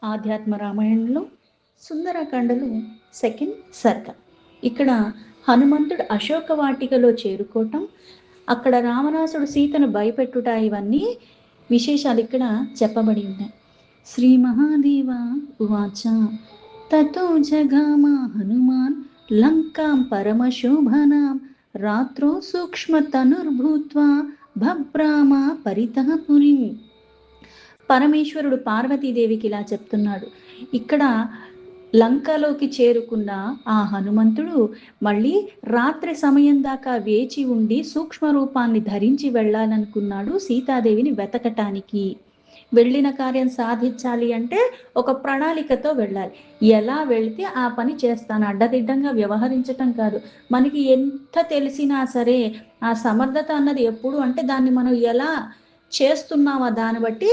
ఆధ్యాత్మ రామాయణంలో సుందరకాండలో సెకండ్ సర్గ. ఇక్కడ హనుమంతుడు అశోక వాటికలో చేరుకోవటం, అక్కడ రావణాసుడు సీతను భయపెట్టుట, ఇవన్నీ విశేషాలు ఇక్కడ చెప్పబడి ఉన్నాయి. శ్రీ మహాదేవ ఉవాచ తతో జగామ హనుమాన్ లంకాం పరమశోభనాం రాత్రో సూక్ష్మతనుర్భూత్వా భబ్రామ పరితః పురిం. పరమేశ్వరుడు పార్వతీదేవికి ఇలా చెప్తున్నాడు. ఇక్కడ లంకలోకి చేరుకున్న ఆ హనుమంతుడు మళ్ళీ రాత్రి సమయం దాకా వేచి ఉండి సూక్ష్మ రూపాన్ని ధరించి వెళ్ళాలనుకున్నాడు సీతాదేవిని వెతకటానికి. వెళ్ళిన కార్యం సాధించాలి అంటే ఒక ప్రణాళికతో వెళ్ళాలి. ఎలా వెళితే ఆ పని చేస్తాను, అడ్డదిడ్డంగా వ్యవహరించటం కాదు. మనకి ఎంత తెలిసినా సరే ఆ సమర్థత అన్నది ఎప్పుడు అంటే దాన్ని మనం ఎలా చేస్తున్నామా దాన్ని బట్టి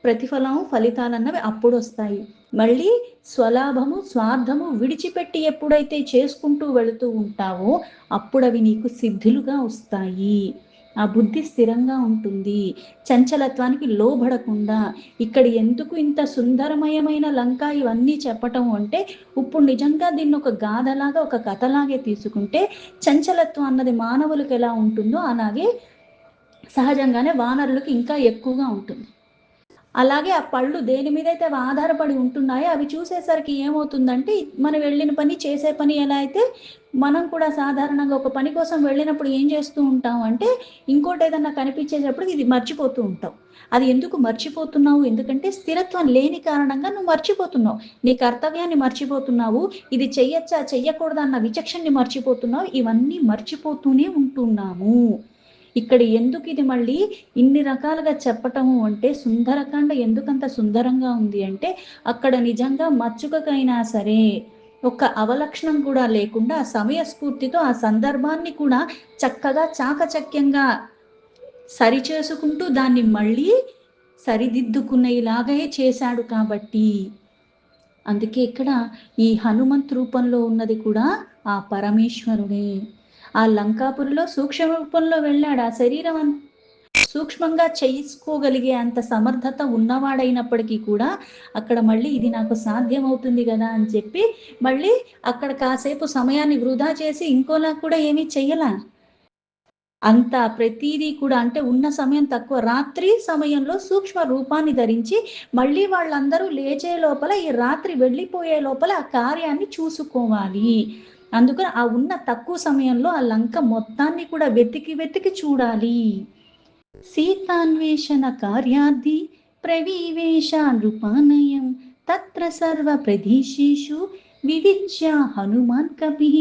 ప్రతిఫలం ఫలితాలన్నవి అప్పుడు వస్తాయి. మళ్ళీ స్వలాభము స్వార్థము విడిచిపెట్టి ఎప్పుడైతే చేసుకుంటూ వెళుతూ ఉంటావో అప్పుడు అవి నీకు సిద్ధులుగా వస్తాయి. ఆ బుద్ధి స్థిరంగా ఉంటుంది, చంచలత్వానికి లోబడకుండా. ఇక్కడ ఎందుకు ఇంత సుందరమయమైన లంక ఇవన్నీ చెప్పటం అంటే ఇప్పుడు నిజంగా దీన్ని ఒక గాథలాగా ఒక కథలాగే తీసుకుంటే చంచలత్వం అన్నది మానవులకు ఎలా ఉంటుందో అలాగే సహజంగానే వానరులకు ఇంకా ఎక్కువగా ఉంటుంది. అలాగే ఆ పళ్ళు దేని మీద అయితే అవి ఆధారపడి ఉంటున్నాయో అవి చూసేసరికి ఏమవుతుందంటే మనం వెళ్ళిన పని చేసే పని ఎలా అయితే మనం కూడా సాధారణంగా ఒక పని కోసం వెళ్ళినప్పుడు ఏం చేస్తూ ఉంటాం అంటే ఇంకోటి ఏదన్నా కనిపించేటప్పుడు ఇది మర్చిపోతూ ఉంటాం. అది ఎందుకు మర్చిపోతున్నావు? ఎందుకంటే స్థిరత్వం లేని కారణంగా నువ్వు మర్చిపోతున్నావు, నీ కర్తవ్యాన్ని మర్చిపోతున్నావు, ఇది చెయ్యొచ్చా చెయ్యకూడదా అన్న విచక్షణని మర్చిపోతున్నావు. ఇవన్నీ మర్చిపోతూనే ఉంటున్నాము. ఇక్కడ ఎందుకు ఇది మళ్ళీ ఇన్ని రకాలుగా చెప్పటము అంటే సుందరకాండ ఎందుకంత సుందరంగా ఉంది అంటే అక్కడ నిజంగా మచ్చుకకైనా సరే ఒక అవలక్షణం కూడా లేకుండా సమయస్ఫూర్తితో ఆ సందర్భాన్ని కూడా చక్కగా చాకచక్యంగా సరిచేసుకుంటూ దాన్ని మళ్ళీ సరిదిద్దుకునేలాగే చేశాడు. కాబట్టి అందుకే ఇక్కడ ఈ హనుమంత్ రూపంలో ఉన్నది కూడా ఆ పరమేశ్వరుడే. ఆ లంకాపురిలో సూక్ష్మ రూపంలో వెళ్ళాడు. ఆ శరీరం సూక్ష్మంగా చేసుకోగలిగే అంత సమర్థత ఉన్నవాడైనప్పటికీ కూడా అక్కడ మళ్ళీ ఇది నాకు సాధ్యమవుతుంది కదా అని చెప్పి మళ్ళీ అక్కడ కాసేపు సమయాన్ని వృధా చేసి ఇంకోలా కూడా ఏమీ చెయ్యలా. అంత ప్రతిదీ కూడా అంటే ఉన్న సమయం తక్కువ, రాత్రి సమయంలో సూక్ష్మ రూపాన్ని ధరించి మళ్ళీ వాళ్ళందరూ లేచే లోపల ఈ రాత్రి వెళ్ళిపోయే లోపల ఆ కార్యాన్ని చూసుకోవాలి. అందుకని ఆ ఉన్న తక్కువ సమయంలో ఆ లంక మొత్తాన్ని కూడా వెతికి వెతికి చూడాలి. సీతాన్వేషణ కార్యార్థి ప్రవివేశ నృపానయం తత్ర సర్వ ప్రదేశేషు వివిచ్య హనుమాన్ కపిః.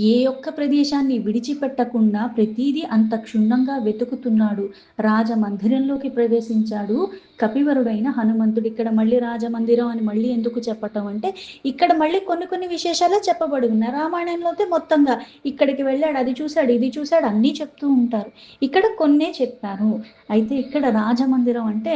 ఏ ఒక్క ప్రదేశాన్ని విడిచిపెట్టకుండా ప్రతిదీ అంత క్షుణ్ణంగా వెతుకుతున్నాడు. రాజమందిరంలోకి ప్రవేశించాడు కపివరుడైన హనుమంతుడు. ఇక్కడ మళ్ళీ రాజమందిరం అని మళ్ళీ ఎందుకు చెప్పటం అంటే ఇక్కడ మళ్ళీ కొన్ని విశేషాలే చెప్పబడి ఉన్నాయి. రామాయణంలో అయితే మొత్తంగా ఇక్కడికి వెళ్ళాడు, అది చూశాడు, ఇది చూశాడు అన్నీ చెప్తూ ఉంటారు. ఇక్కడ కొన్నే చెప్పారు. అయితే ఇక్కడ రాజమందిరం అంటే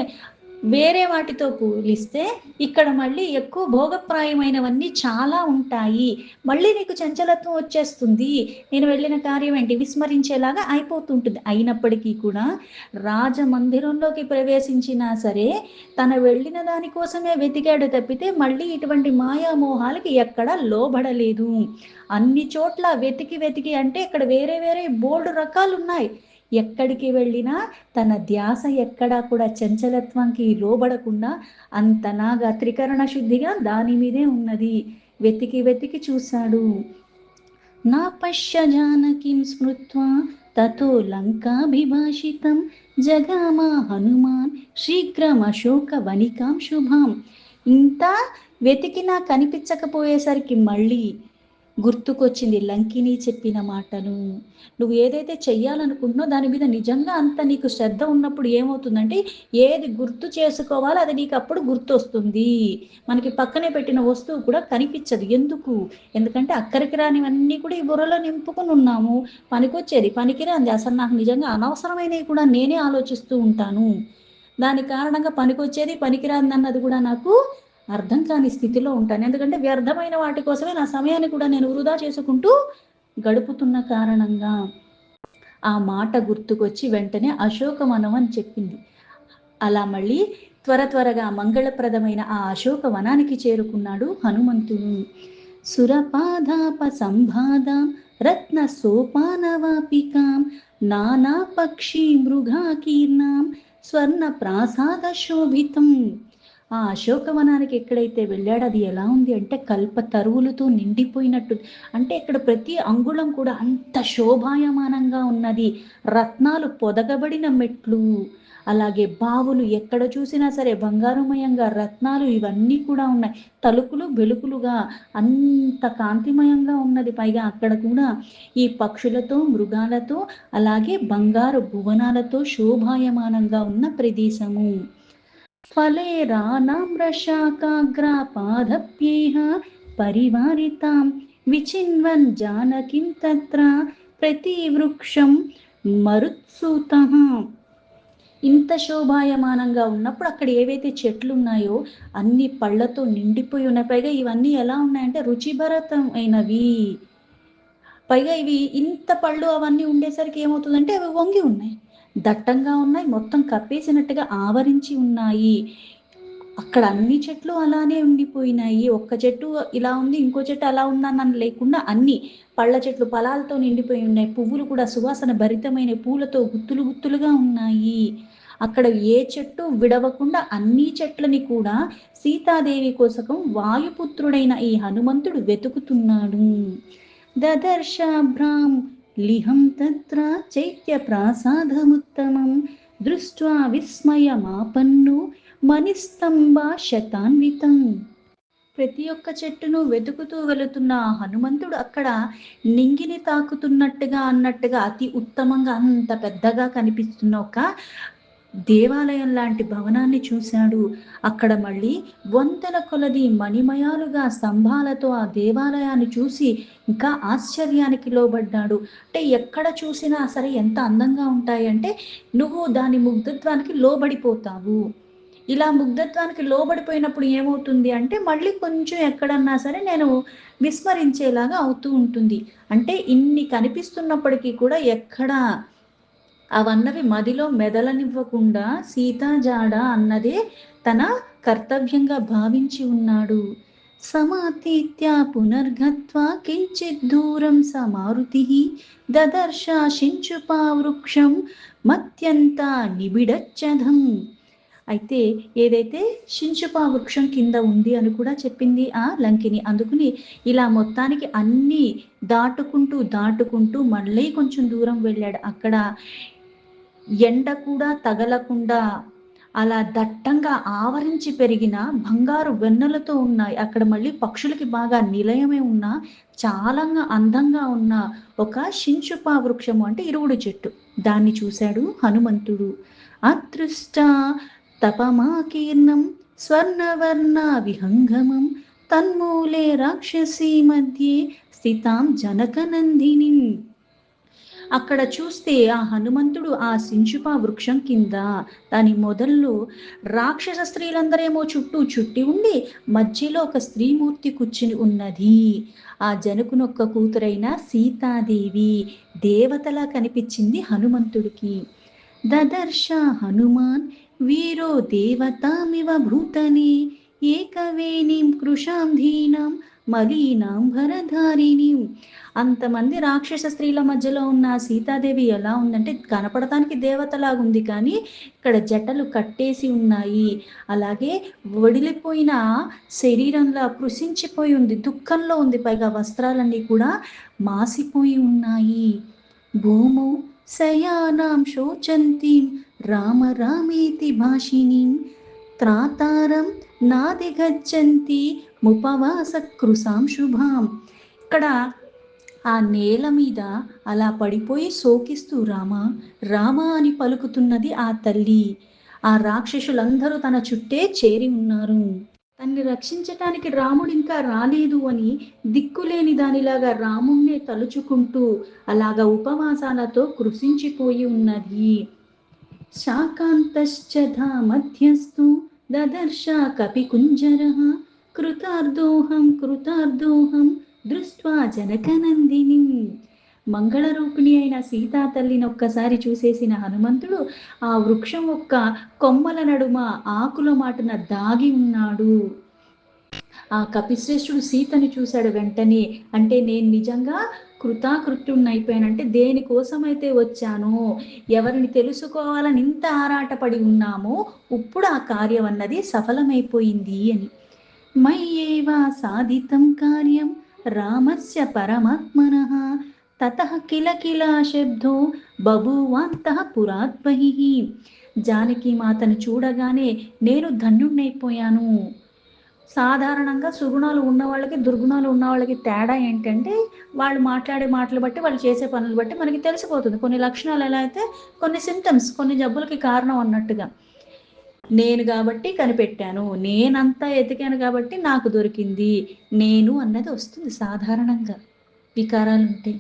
వేరే వాటితో పోలిస్తే ఇక్కడ మళ్ళీ ఎక్కువ భోగప్రాయమైనవన్నీ చాలా ఉంటాయి. మళ్ళీ నీకు చంచలత్వం వచ్చేస్తుంది, నేను వెళ్ళిన కార్యం ఏంటి విస్మరించేలాగా అయిపోతుంటుంది. అయినప్పటికీ కూడా రాజమందిరంలోకి ప్రవేశించినా సరే తన వెళ్ళిన దానికోసమే వెతికాడు తప్పితే మళ్ళీ ఇటువంటి మాయామోహాలకి ఎక్కడా లోబడలేదు. అన్ని చోట్ల వెతికి వెతికి అంటే ఇక్కడ వేరే వేరే బోల్డ్ రకాలు ఉన్నాయి. ఎక్కడికి వెళ్ళినా తన ధ్యాస ఎక్కడా కూడా చంచలత్వానికి లోబడకుండా అంతనాగా త్రికరణ శుద్ధిగా దాని మీదే ఉన్నది. వెతికి వెతికి చూశాడు. నా పశ్య జానకీం స్మృత్వా తతో లంకాభిభాషితం జగామ హనుమాన్ శీఘ్రమశోక వనికాం శుభాం. ఇంత వెతికినా కనిపించకపోయేసరికి మళ్ళీ గుర్తుకొచ్చింది లంకిని చెప్పిన మాటలు. నువ్వు ఏదైతే చెయ్యాలనుకుంటున్నావు దాని మీద నిజంగా అంత నీకు శ్రద్ధ ఉన్నప్పుడు ఏమవుతుందంటే ఏది గుర్తు చేసుకోవాలో అది నీకు అప్పుడు గుర్తొస్తుంది. మనకి పక్కనే పెట్టిన వస్తువు కూడా కనిపించదు. ఎందుకంటే అక్కడికి రానివన్నీ కూడా ఈ బుర్రలో నింపుకుని ఉన్నాము. పనికొచ్చేది పనికిరాంది అసలు నాకు నిజంగా అనవసరమైనవి కూడా నేనే ఆలోచిస్తూ ఉంటాను. దాని కారణంగా పనికొచ్చేది పనికిరాంది అన్నది కూడా నాకు అర్థం కాని స్థితిలో ఉంటాను. ఎందుకంటే వ్యర్థమైన వాటి కోసమే నా సమయాన్ని కూడా నేను వృధా చేసుకుంటూ గడుపుతున్న కారణంగా. ఆ మాట గుర్తుకొచ్చి వెంటనే అశోకవనం అని చెప్పింది. అలా మళ్ళీ త్వరగా మంగళప్రదమైన ఆ అశోక వనానికి చేరుకున్నాడు హనుమంతుడు. సురపాదాప సంబాధాం రత్న సోపానవాపికాం నానా పక్షి మృగాకీర్ణాం స్వర్ణ ప్రాసాద శోభితం. ఆ అశోకవనానికి ఎక్కడైతే వెళ్ళాడో అది ఎలా ఉంది అంటే కల్ప తరువులతో నిండిపోయినట్టు. అంటే ఇక్కడ ప్రతి అంగుళం కూడా అంత శోభాయమానంగా ఉన్నది. రత్నాలు పొదగబడిన మెట్లు, అలాగే బావులు ఎక్కడ చూసినా సరే బంగారుమయంగా రత్నాలు ఇవన్నీ కూడా ఉన్నాయి. తలుపులు వెలుపులుగా అంత కాంతిమయంగా ఉన్నది. పైగా అక్కడ కూడా ఈ పక్షులతో మృగాలతో అలాగే బంగారు భువనాలతో శోభాయమానంగా ఉన్న ప్రదేశము. ఫలేరానామ్రశాకాగ్రాపాదప్యేహ పరివారితాం విచిన్వన్ జానకిం తత్ర ప్రతివృక్షం మరుత్సుతః. ఇంత శోభాయమానంగా ఉన్నప్పుడు అక్కడ ఏవైతే చెట్లు ఉన్నాయో అన్ని పళ్ళతో నిండిపోయి ఉన్నాయి. పైగా ఇవన్నీ ఎలా ఉన్నాయంటే రుచిభరితమైనవి. పైగా ఇవి ఇంత పళ్ళు అవన్నీ ఉండేసరికి ఏమవుతుందంటే అవి వంగి ఉన్నాయి, దట్టంగా ఉన్నాయి, మొత్తం కప్పేసినట్టుగా ఆవరించి ఉన్నాయి. అక్కడ అన్ని చెట్లు అలానే ఉండిపోయినాయి. ఒక్క చెట్టు ఇలా ఉంది, ఇంకో చెట్టు అలా ఉందని లేకుండా అన్ని పళ్ళ చెట్లు ఫలాలతో నిండిపోయి ఉన్నాయి. పువ్వులు కూడా సువాసన భరితమైన పూలతో గుత్తులు గుత్తులుగా ఉన్నాయి. అక్కడ ఏ చెట్టు విడవకుండా అన్ని చెట్లని కూడా సీతాదేవి కోసకం వాయుపుత్రుడైన ఈ హనుమంతుడు వెతుకుతున్నాడు. దదర్శాభ్రాం లిహం తత్ర చైత్య ప్రాసాదముత్తమం దృష్ట్వా విస్మయమాపన్ను మణిస్తంభా శతాన్వితం. ప్రతి ఒక్క చెట్టును వెతుకుతూ వెళుతున్న హనుమంతుడు అక్కడ నింగిని తాకుతున్నట్టుగా అన్నట్టుగా అతి ఉత్తమంగా అంత పెద్దగా కనిపిస్తున్న ఒక దేవాలయం లాంటి భవనాన్ని చూశాడు. అక్కడ మళ్ళీ వందల కొలది మణిమయాలుగా స్తంభాలతో ఆ దేవాలయాన్ని చూసి ఇంకా ఆశ్చర్యానికి లోబడ్డాడు. అంటే ఎక్కడ చూసినా సరే ఎంత అందంగా ఉంటాయంటే నువ్వు దాని ముగ్ధత్వానికి లోబడిపోతావు. ఇలా ముగ్ధత్వానికి లోబడిపోయినప్పుడు ఏమవుతుంది అంటే మళ్ళీ కొంచెం ఎక్కడన్నా సరే నేను విస్మరించేలాగా అవుతూ ఉంటుంది. అంటే ఇన్ని కనిపిస్తున్నప్పటికీ కూడా ఎక్కడ అవన్నవి మదిలో మెదలనివ్వకుండా సీతా జాడ అన్నదే తన కర్తవ్యంగా భావించి ఉన్నాడు. సమాతీత్య పునర్గత్వా కించిత్ దూరం సమారుతి దదర్శాశించుపా వృక్షం మత్యంత నిబిడచ్చధం. అయితే ఏదైతే శించుపా వృక్షం కింద ఉంది అని కూడా చెప్పింది ఆ లంకిని. అందుకుని ఇలా మొత్తానికి అన్ని దాటుకుంటూ మళ్ళీ కొంచెం దూరం వెళ్ళాడు. అక్కడ ఎండ కూడా తగలకుండా అలా దట్టంగా ఆవరించి పెరిగిన బంగారు వెన్నెలతో ఉన్నాయి. అక్కడ మళ్ళీ పక్షులకి బాగా నిలయమే ఉన్న చాలా అందంగా ఉన్న ఒక శించుపా వృక్షము అంటే ఇరువుడు చెట్టు. దాన్ని చూశాడు హనుమంతుడు. అదృష్ట తపమాకీర్ణం స్వర్ణవర్ణ విహంగమం తన్మూలే రాక్షసీ మధ్యే స్థితాం జనకనందిని. అక్కడ చూస్తే ఆ హనుమంతుడు ఆ శించుపా వృక్షం కింద దాని మొదల్లో రాక్షస స్త్రీలందరేమో చుట్టి ఉండి మధ్యలో ఒక స్త్రీమూర్తి కూర్చుని ఉన్నది. ఆ జనకునొక్క కూతురైన సీతాదేవి దేవతలా కనిపించింది హనుమంతుడికి. దదర్శ హనుమాన్ వీరో దేవతామివ భూతనే ఏకవేణీం కృషాం ధీనాం మలీనాం భరధారిణీం. అంతమంది రాక్షస స్త్రీల మధ్యలో ఉన్న సీతాదేవి ఎలా ఉందంటే కనపడటానికి దేవతలాగుంది, కానీ ఇక్కడ జటలు కట్టేసి ఉన్నాయి. అలాగే వడిలిపోయిన శరీరంలో కృషించిపోయి ఉంది, దుఃఖంలో ఉంది. పైగా వస్త్రాలన్నీ కూడా మాసిపోయి ఉన్నాయి. భూమౌ శయానాం శోచంతీం రామ రామేతి భాషిణీం త్రాతారం నాదిగచ్చంతి ముపవాస కృసాం శుభాం. ఇక్కడ ఆ నేల మీద అలా పడిపోయి శోకిస్తూ రామ రామ అని పలుకుతున్నది ఆ తల్లి. ఆ రాక్షసులందరూ తన చుట్టే చేరి ఉన్నారు. తన్ని రక్షించటానికి రాముడు ఇంకా రాలేదు అని దిక్కులేని దానిలాగా రాముణ్ణే తలుచుకుంటూ అలాగా ఉపవాసాలతో కృషించిపోయి ఉన్నది. శాకాంతశ్చధా మధ్యస్థు దదర్శ కపికుంజరః కృతార్దోహం దృష్ట్వా జనకనందిని. మంగళరూపిణి అయిన సీతా తల్లిని ఒక్కసారి చూసేసిన హనుమంతుడు ఆ వృక్షం యొక్క కొమ్మల నడుమ ఆకుల మాటున దాగి ఉన్నాడు. ఆ కపిశ్రేష్ఠుడు సీతని చూశాడు వెంటనే. అంటే నేను నిజంగా కృతాకృత్యుణ్ణైపోయానంటే దేనికోసమైతే వచ్చానో, ఎవరిని తెలుసుకోవాలని ఇంత ఆరాటపడి ఉన్నామో ఇప్పుడు ఆ కార్యం అన్నది సఫలమైపోయింది అని. మయ్యేవ సాధితం కార్యం రామస్య పరమాత్మనః తతః కిల కిల శబ్దో బభూవాంతః పురాత్ బహిః. జానకి మాతను చూడగానే నేను ధన్యుణ్ణైపోయాను. సాధారణంగా సుగుణాలు ఉన్న వాళ్ళకి దుర్గుణాలు ఉన్న వాళ్ళకి తేడా ఏంటంటే వాళ్ళు మాట్లాడే మాటలు బట్టి వాళ్ళు చేసే పనులు బట్టి మనకి తెలిసిపోతుంది. కొన్ని లక్షణాలు ఎలా అయితే కొన్ని సింటమ్స్ కొన్ని జబ్బులకి కారణం అన్నట్టుగా. నేను కాబట్టి కనిపెట్టాను, నేనంతా ఎతికాను కాబట్టి నాకు దొరికింది, నేను అన్నది వస్తుంది సాధారణంగా. వికారాలు ఉంటాయి.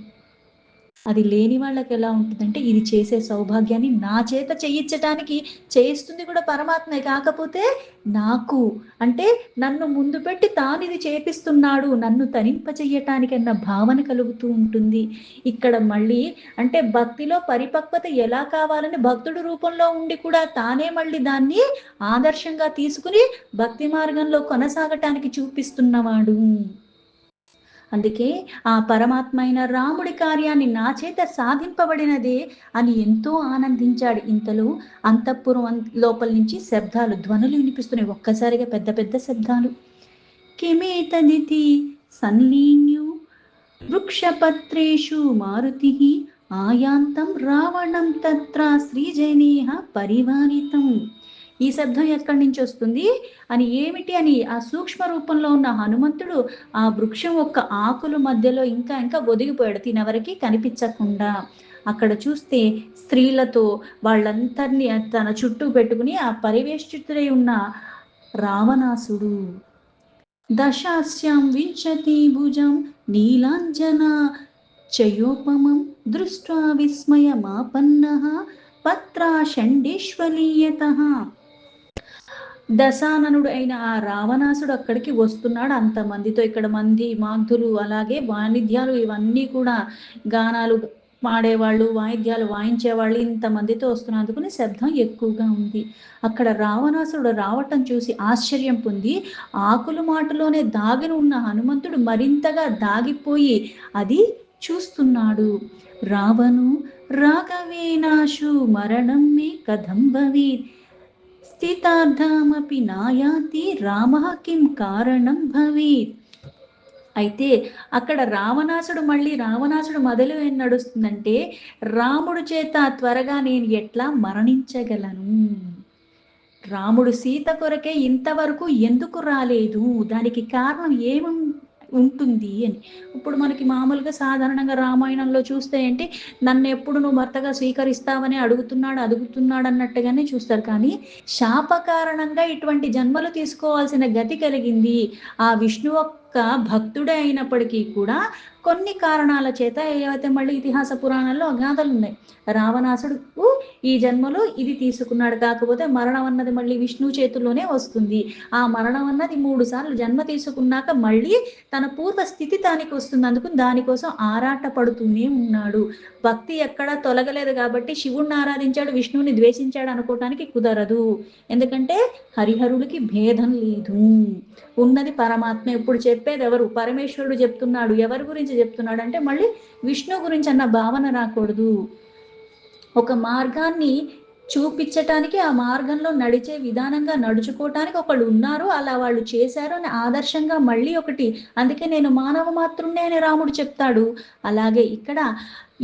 అది లేని వాళ్ళకి ఎలా ఉంటుందంటే ఇది చేసే సౌభాగ్యాన్ని నా చేత చేయించటానికి చేయిస్తుంది కూడా పరమాత్మే. కాకపోతే నాకు అంటే నన్ను ముందు పెట్టి తాను ఇది చేపిస్తున్నాడు, నన్ను తరింప చెయ్యటానికి అన్న భావన కలుగుతూ ఉంటుంది. ఇక్కడ మళ్ళీ అంటే భక్తిలో పరిపక్వత ఎలా కావాలని భక్తుడు రూపంలో ఉండి కూడా తానే మళ్ళీ దాన్ని ఆదర్శంగా తీసుకుని భక్తి మార్గంలో కొనసాగటానికి చూపిస్తున్నవాడు. అందుకే ఆ పరమాత్మ అయిన రాముడి కార్యాన్ని నా చేత సాధింపబడినదే అని ఎంతో ఆనందించాడు. ఇంతలో అంతఃపురం లోపల నుంచి శబ్దాలు ధ్వనులు వినిపిస్తున్నాయి. ఒక్కసారిగా పెద్ద పెద్ద శబ్దాలు. కిమేతదితి సన్లీన్యు వృక్షపత్రేషు మారుతి ఆయాంతం రావణం తత్ర శ్రీజనేహ పరివారితం. ఈ శబ్దం ఎక్కడి నుంచి వస్తుంది అని ఏమిటి అని ఆ సూక్ష్మ రూపంలో ఉన్న హనుమంతుడు ఆ వృక్షం యొక్క ఆకుల మధ్యలో ఇంకా ఇంకా ఒదిగిపోయాడు, తినెవరికి కనిపించకుండా. అక్కడ చూస్తే స్త్రీలతో వాళ్ళందరినీ తన చుట్టూ పెట్టుకుని ఆ పరివేష్టితుడై ఉన్న రావణాసుడు. దశాస్యాం వింశతి భుజం నీలాంజన చయోపమం దృష్ట్వా విస్మయమాపన్నః పత్రాషండేష్వలీయతః. దశాననుడు అయిన ఆ రావణాసుడు అక్కడికి వస్తున్నాడు అంతమందితో. ఇక్కడ మంది మాగ్ధులు అలాగే వాయిద్యాలు ఇవన్నీ కూడా గానాలు పాడేవాళ్ళు వాయిద్యాలు వాయించేవాళ్ళు ఇంతమందితో వస్తున్నందుకుని శబ్దం ఎక్కువగా ఉంది. అక్కడ రావణాసుడు రావటం చూసి ఆశ్చర్యం పొంది ఆకులు మాటలోనే దాగిన ఉన్న హనుమంతుడు మరింతగా దాగిపోయి అది చూస్తున్నాడు. రావణు రాఘవేనాశు మరణం మే కథం భవేత్ స్థితార్థమపి నాయాతి రామః కిం కారణం భవేత్. అయితే అక్కడ రావణాసుడు మొదలు ఏం నడుస్తుందంటే రాముడు చేత త్వరగా నేను ఎట్లా మరణించగలను, రాముడు సీత కొరకే ఇంతవరకు ఎందుకు రాలేదు, దానికి కారణం ఏమి ఉంటుంది అని. ఇప్పుడు మనకి మామూలుగా సాధారణంగా రామాయణంలో చూస్తే ఏంటి, నన్ను ఎప్పుడు నువ్వు భర్తగా స్వీకరిస్తావని అడుగుతున్నాడు అన్నట్టుగానే చూస్తారు. కానీ శాప కారణంగా ఇటువంటి జన్మలు తీసుకోవాల్సిన గతి కలిగింది ఆ విష్ణు యొక్క భక్తుడే అయినప్పటికీ కూడా కొన్ని కారణాల చేత ఏవైతే మళ్ళీ ఇతిహాస పురాణాల్లో అగాథలు ఉన్నాయి. రావణాసుడు ఈ జన్మలో ఇది తీసుకున్నాడు, కాకపోతే మరణం అన్నది మళ్ళీ విష్ణు చేతుల్లోనే వస్తుంది. ఆ మరణం అన్నది 3 సార్లు జన్మ తీసుకున్నాక మళ్ళీ తన పూర్వ స్థితి దానికి వస్తుంది. అందుకు దానికోసం ఆరాట పడుతూనే ఉన్నాడు. భక్తి ఎక్కడా తొలగలేదు కాబట్టి శివుణ్ణి ఆరాధించాడు విష్ణువుని ద్వేషించాడు అనుకోవటానికి కుదరదు. ఎందుకంటే హరిహరులకి భేదం లేదు, ఉన్నది పరమాత్మ. ఇప్పుడు చెప్పేది ఎవరు, పరమేశ్వరుడు చెప్తున్నాడు. ఎవరి గురించి చెప్తున్నాడు అంటే మళ్ళీ విష్ణు గురించి అన్న భావన రాకూడదు. ఒక మార్గాన్ని చూపించటానికి ఆ మార్గంలో నడిచే విధానంగా నడుచుకోవటానికి ఒకళ్ళు ఉన్నారు, అలా వాళ్ళు చేశారు అని ఆదర్శంగా మళ్ళీ ఒకటి. అందుకే నేను మానవ మాత్రుణ్ణే అని రాముడు చెప్తాడు. అలాగే ఇక్కడ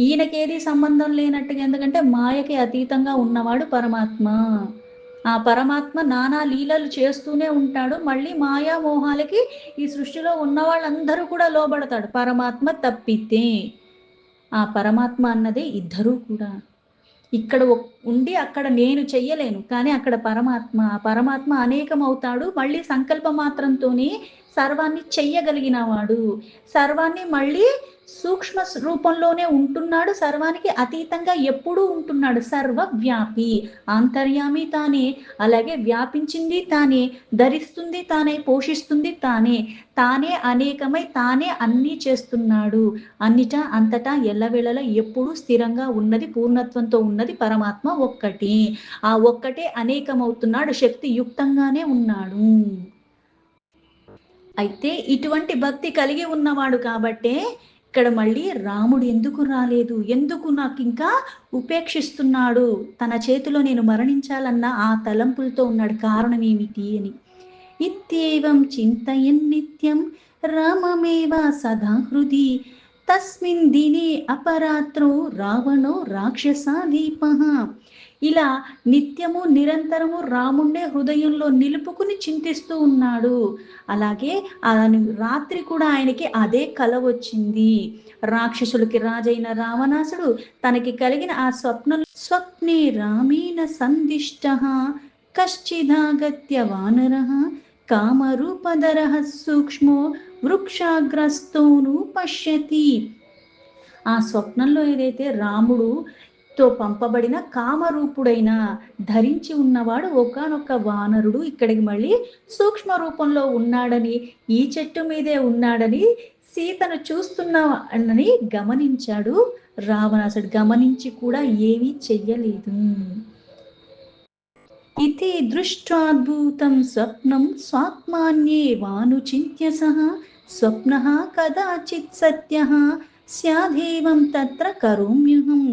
ఈయనకేది సంబంధం లేనట్టుగా, ఎందుకంటే మాయకి అతీతంగా ఉన్నవాడు పరమాత్మ. ఆ పరమాత్మ నానా లీలలు చేస్తూనే ఉంటాడు. మళ్ళీ మాయా మోహాలకి ఈ సృష్టిలో ఉన్న వాళ్ళందరూ కూడా లోబడతాడు పరమాత్మ తప్పితే. ఆ పరమాత్మ అన్నదే ఇద్దరూ కూడా. ఇక్కడ ఉండి అక్కడ నేను చెయ్యలేను. కానీ అక్కడ పరమాత్మ అనేకమవుతాడు. మళ్ళీ సంకల్ప మాత్రంతోనే సర్వాన్ని చెయ్యగలిగిన వాడు. సర్వాన్ని మళ్ళీ సూక్ష్మ రూపంలోనే ఉంటున్నాడు. సర్వానికి అతీతంగా ఎప్పుడూ ఉంటున్నాడు. సర్వవ్యాపి. అంతర్యామి తానే, అలాగే వ్యాపించింది తానే, ధరిస్తుంది తానే, పోషిస్తుంది తానే. తానే అనేకమై తానే అన్నీ చేస్తున్నాడు. అన్నిటా అంతటా ఎల్లవేళలా ఎప్పుడూ స్థిరంగా ఉన్నది, పూర్ణత్వంతో ఉన్నది పరమాత్మ ఒక్కటి. ఆ ఒక్కటే అనేకమవుతున్నాడు, శక్తి యుక్తంగానే ఉన్నాడు. అయితే ఇటువంటి భక్తి కలిగి ఉన్నవాడు కాబట్టే ఇక్కడ మళ్ళీ రాముడు ఎందుకు రాలేదు, ఎందుకు నాకు ఇంకా ఉపేక్షిస్తున్నాడు, తన చేతిలో నేను మరణించాలన్న ఆ తలంపులతో ఉన్నాడు, కారణం ఏమిటి అని. ఇత్యేవం చింతయన్ నిత్యం రామమేవ సదా హృది తస్మిన్ దినే అపరాత్రో రావణో రాక్షసాదీపః. ఇలా నిత్యము నిరంతరము రాముణ్ణే హృదయంలో నిలుపుకుని చింతిస్తూ ఉన్నాడు. అలాగే రాత్రి కూడా ఆయనకి అదే కల వచ్చింది. రాక్షసులకి రాజైన రావణాసుడు తనకి కలిగిన ఆ స్వప్నే రామేణ సందిష్టః కశ్చిదాగత్య వానరః కామరూపధరః సూక్ష్మో వృక్షాగ్రస్తోను పశ్యతి. ఆ స్వప్నంలో ఏదైతే రాముడుతో పంపబడిన కామరూపుడైన ధరించి ఉన్నవాడు ఒకానొక వానరుడు ఇక్కడికి మళ్ళీ సూక్ష్మ రూపంలో ఉన్నాడని, ఈ చెట్టు మీదే ఉన్నాడని సీతను చూస్తున్నాడని గమనించాడు రావణాసుడు. గమనించి కూడా ఏమీ చెయ్యలేదు. ఇతి దృష్ట్వాద్భుతం స్వప్నం స్వాత్మాన్యేవానుచింత్య సహ స్వప్నః కదాచిత్ సత్యః స్యాదేవం తత్ర కరోమ్యహం.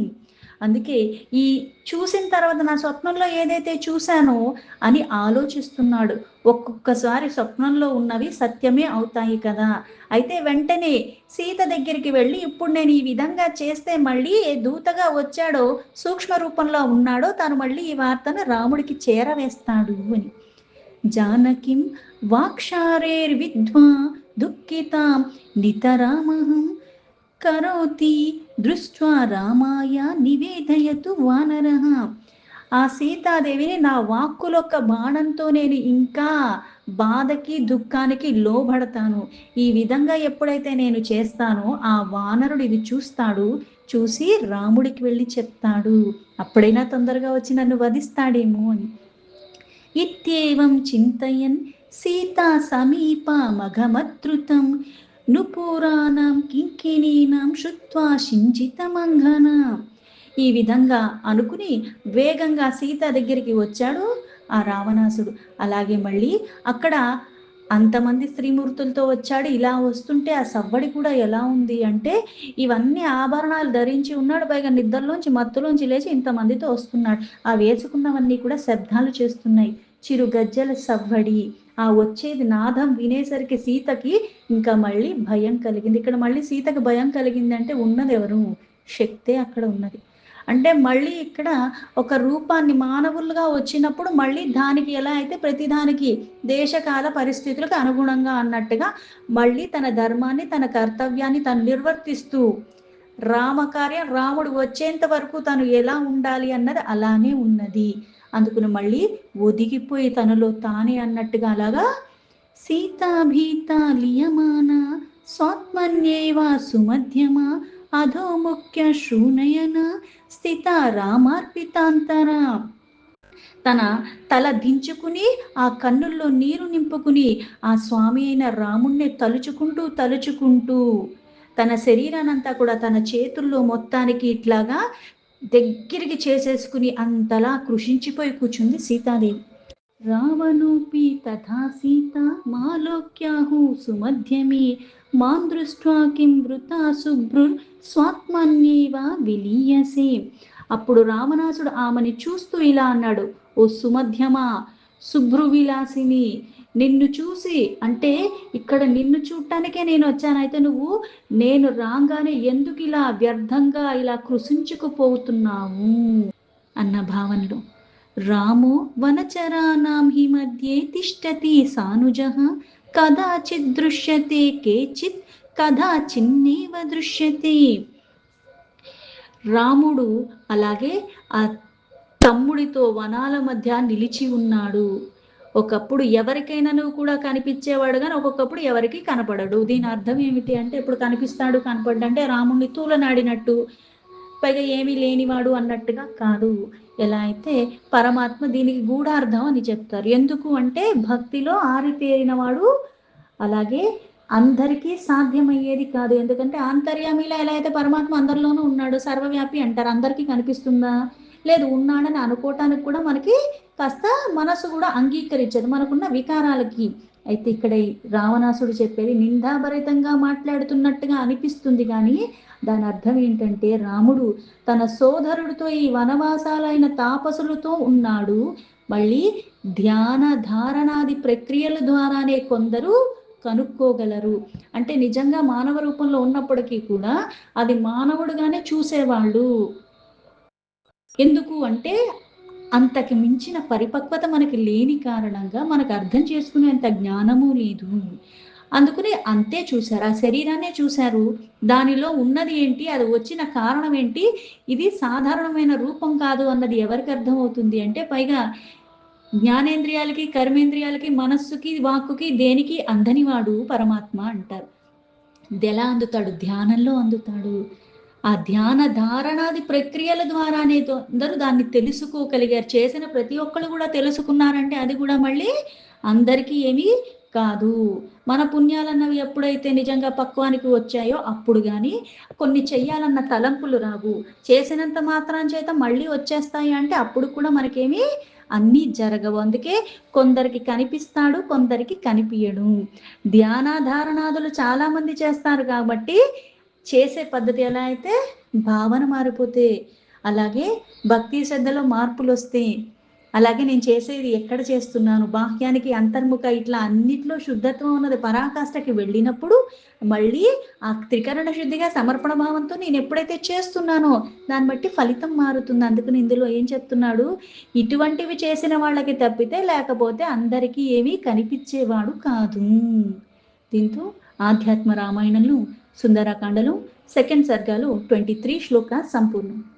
అందుకే ఈ చూసిన తర్వాత నా స్వప్నంలో ఏదైతే చూశానో అని ఆలోచిస్తున్నాడు. ఒక్కొక్కసారి స్వప్నంలో ఉన్నవి సత్యమే అవుతాయి కదా. అయితే వెంటనే సీత దగ్గరికి వెళ్ళి ఇప్పుడు నేను ఈ విధంగా చేస్తే మళ్ళీ ఏ దూతగా వచ్చాడో, సూక్ష్మ రూపంలో ఉన్నాడో తను మళ్ళీ ఈ వార్తను రాముడికి చేరవేస్తాడు అని. జానకిం వాక్షారేర్విద్వా దుఃఖితాం నితరామహం కరోతి దృష్ట్వా రామాయ నివేదయతు వానరః. ఆ సీతాదేవిని నా వాక్కులొక్క బాణంతో నేను ఇంకా బాధకి దుఃఖానికి లోబడతాను. ఈ విధంగా ఎప్పుడైతే నేను చేస్తానో ఆ వానరుడు ఇది చూస్తాడు. చూసి రాముడికి వెళ్ళి చెప్తాడు, అప్పుడైనా తొందరగా వచ్చి నన్ను వధిస్తాడేమో అని. ఇత్యేవం చింతయన్ సీతా సమీపమఘమద్రుతం నుపురాణం కింకిణీనాం శుత్వా శింజితమంఘన. ఈ విధంగా అనుకుని వేగంగా సీత దగ్గరికి వచ్చాడు ఆ రావణాసుడు. అలాగే మళ్ళీ అక్కడ అంతమంది స్త్రీమూర్తులతో వచ్చాడు. ఇలా వస్తుంటే ఆ సవ్వడి కూడా ఎలా ఉంది అంటే, ఇవన్నీ ఆభరణాలు ధరించి ఉన్నాడు, పైగా నిద్రలోంచి మత్తులోంచి లేచి ఇంతమందితో వస్తున్నాడు. ఆ వేసుకున్నవన్నీ కూడా శబ్దాలు చేస్తున్నాయి, చిరు గజ్జల సవ్వడి. ఆ వచ్చేది నాదం వినేసరికి సీతకి ఇంకా మళ్ళీ భయం కలిగింది. ఇక్కడ మళ్ళీ సీతకి భయం కలిగింది అంటే ఉన్నది ఎవరు? శక్తే అక్కడ ఉన్నది. అంటే మళ్ళీ ఇక్కడ ఒక రూపాన్ని మానవులుగా వచ్చినప్పుడు మళ్ళీ దానికి ఎలా అయితే ప్రతిదానికి దేశకాల పరిస్థితులకు అనుగుణంగా అన్నట్టుగా మళ్ళీ తన ధర్మాన్ని, తన కర్తవ్యాన్ని తను నిర్వర్తిస్తూ రామకార్యం రాముడు వచ్చేంత వరకు తను ఎలా ఉండాలి అన్నది అలానే ఉన్నది. అందుకుని మళ్ళీ ఒదిగిపోయి తనలో తానే అన్నట్టుగా అలాగా సీతాభీత లియమాన స్వాత్మన్యేవ సుమధ్యమ అధోముఖ్య శూనయన స్థిత రామార్పితాంతర. తన తల దించుకుని ఆ కన్నుల్లో నీరు నింపుకుని ఆ స్వామి అయిన రాముణ్ణి తలుచుకుంటూ తన శరీరానంతా కూడా తన చేతుల్లో మొత్తానికి ఇట్లాగా దగ్గరికి చేసేసుకుని అంతలా కృషించిపోయి కూర్చుంది సీతాదేవి. రావణోపి తథా సీత మాలోక్యాహు సుమధ్యమే మాం దృష్ట్వా కిం వృతా శుభ్రుర్ స్వాత్మన్యేవ విలీయసే. అప్పుడు రావణాసుడు ఆమెని చూస్తూ ఇలా అన్నాడు, ఓ సుమధ్యమా, శుభ్రు విలాసిని, నిన్ను చూసి అంటే ఇక్కడ నిన్ను చూడటానికే నేను వచ్చాను, అయితే నువ్వు నేను రాగానే ఎందుకు ఇలా వ్యర్థంగా ఇలా కృషించుకుపోతున్నావు అన్న భావనలో. రామో వనచరానాం హి మధ్యే తిష్టతి సానుజః కదాచిత్ దృశ్యతే కేచిత్ కదాచిన్నేవ దృశ్యతే. రాముడు అలాగే ఆ తమ్ముడితో వనాల మధ్య నిలిచి ఉన్నాడు. ఒకప్పుడు ఎవరికైనాను కూడా కనిపించేవాడు గాని, ఒక్కొక్కప్పుడు ఎవరికీ కనపడడు. దీని అర్థం ఏమిటి అంటే, ఇప్పుడు కనిపిస్తాడు, కనపడ్డంటే రాముడిని తూలనాడినట్టు. పైగా ఏమీ లేనివాడు అన్నట్టుగా కాదు. ఎలా అయితే పరమాత్మ దీనికి గూఢార్థం అని చెప్తారు. ఎందుకు అంటే భక్తిలో ఆరితేరినవాడు. అలాగే అందరికీ సాధ్యమయ్యేది కాదు. ఎందుకంటే ఆంతర్యామిలా ఎలా అయితే పరమాత్మ అందరిలోనూ ఉన్నాడు. సర్వవ్యాపి అంటారు. అందరికీ కనిపిస్తుందా? లేదు. ఉన్నాడని అనుకోవటానికి కూడా మనకి కాస్త మనసు కూడా అంగీకరించదు. మనకున్న వికారాలకి. అయితే ఇక్కడ ఈ రావణాసుడు చెప్పేది నిందాభరితంగా మాట్లాడుతున్నట్టుగా అనిపిస్తుంది గానీ, దాని అర్థం ఏంటంటే రాముడు తన సోదరుడితో ఈ వనవాసాలైన తాపసులతో ఉన్నాడు. మళ్ళీ ధ్యాన ధారణాది ప్రక్రియల ద్వారానే కొందరు కనుక్కోగలరు. అంటే నిజంగా మానవ రూపంలో ఉన్నప్పటికీ కూడా అది మానవుడుగానే చూసేవాళ్ళు. ఎందుకు అంటే అంతకి మించిన పరిపక్వత మనకి లేని కారణంగా మనకు అర్థం చేసుకునేంత జ్ఞానము లేదు. అందుకని అంతే చూసారు. ఆ శరీరాన్నే చూసారు. దానిలో ఉన్నది ఏంటి? అది వచ్చిన కారణం ఏంటి? ఇది సాధారణమైన రూపం కాదు అన్నది ఎవరికి అర్థమవుతుంది అంటే, పైగా జ్ఞానేంద్రియాలకి, కర్మేంద్రియాలకి, మనస్సుకి, వాక్కుకి దేనికి అందనివాడు పరమాత్మ అంటారు. ఇదెలా అందుతాడు? ధ్యానంలో అందుతాడు. ఆ ధ్యాన ధారణాది ప్రక్రియల ద్వారానే అందరూ దాన్ని తెలుసుకోగలిగారు. చేసిన ప్రతి ఒక్కళ్ళు కూడా తెలుసుకున్నారంటే అది కూడా మళ్ళీ అందరికీ ఏమీ కాదు. మన పుణ్యాలన్నవి ఎప్పుడైతే నిజంగా పక్వానికి వచ్చాయో అప్పుడు గాని కొన్ని చెయ్యాలన్న తలంపులు రావు. చేసినంత మాత్రం చేత మళ్ళీ వచ్చేస్తాయి అంటే అప్పుడు కూడా మనకేమీ అన్నీ జరగవు. అందుకే కొందరికి కనిపిస్తాడు, కొందరికి కనిపియడు. ధ్యానాధారణాదులు చాలా మంది చేస్తారు కాబట్టి చేసే పద్ధతి ఎలా అయితే భావన మారిపోతే, అలాగే భక్తి శ్రద్ధలో మార్పులొస్తే, అలాగే నేను చేసేది ఎక్కడ చేస్తున్నాను, బాహ్యానికి అంతర్ముఖ ఇట్లా అన్నిట్లో శుద్ధత్వం అన్నది పరాకాష్ఠకి వెళ్ళినప్పుడు, మళ్ళీ ఆ త్రికరణ శుద్ధిగా సమర్పణ భావంతో నేను ఎప్పుడైతే చేస్తున్నానో దాన్ని బట్టి ఫలితం మారుతుంది. అందుకని ఇందులో ఏం చెప్తున్నాడు, ఇటువంటివి చేసిన వాళ్ళకి తప్పితే లేకపోతే అందరికీ ఏమీ కనిపించేవాడు కాదు. దీంతో ఆధ్యాత్మ రామాయణంలో సుందరకాండలో సెకండ్ సర్గాలో 23 శ్లోక సంపూర్ణం.